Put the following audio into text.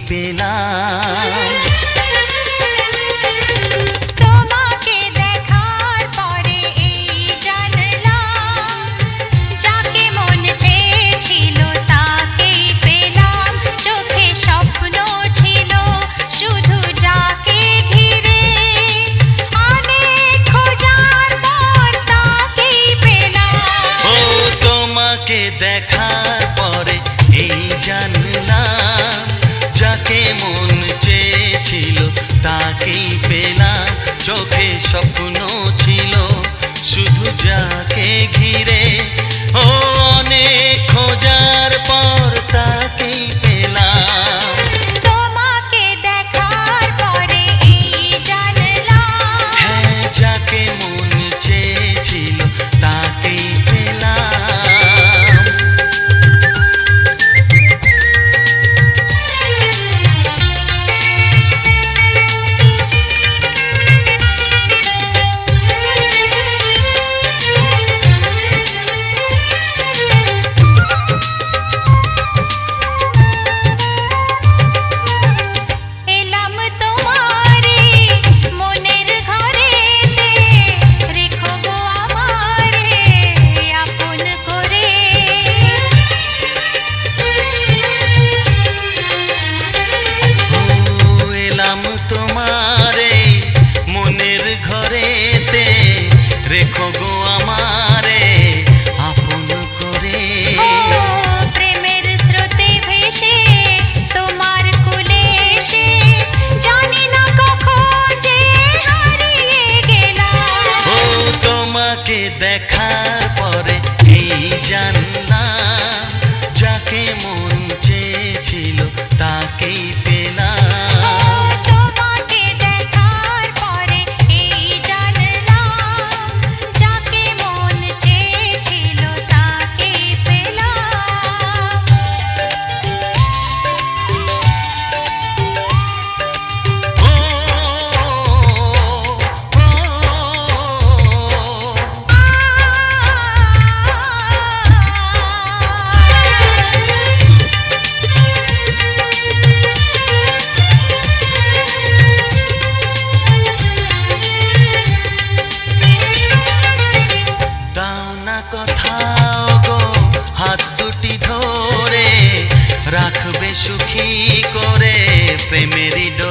পেলাম। তোমাকে দেখার পরে এই জানলাম, যাকে মন চেয়েছিল তাকেই পেলাম। চোখে স্বপ্ন ছিল শুধু যাকে ঘিরে, অনেক খোঁজার পর তাকেই পেলাম। ও তোমাকে দেখার পরে এই জানলাম, যাকে মন চেয়েছিল তাকেই পেলাম। চোখে স্বপ্ন ছিল শুধু যাকে ঘিরে, ও অনেক খোঁজার পর তাকেই পেলাম। তোমাকে দেখার পরে এই জানলাম, হ্যাঁ, যাকে মন চেয়েছিল তাকেই পেলাম। এলাম তোমারে মনের ঘরেতে, রেখো গো আমারে আপন করে। ও এলাম তোমারে মনের ঘরেতে, রেখো গো আমারে আপন করে। ও প্রেমের স্রোতে ভেসে তোমার কুলে এসে, জানি না কখন যে হারিয়ে গেলাম। ও তোমাকে দেখার পরে এই জানলাম, যাকে মন চেয়েছিল তাকেই পেলাম। তোমাকে দেখার পরে এই জানলাম, যাকে মন চেয়েছিল তাকেই পেলাম। ও, দাও না কোথাও গো হাত দুটি ধরে, রাখবে সুখী করে প্রেমেরই ডোরে।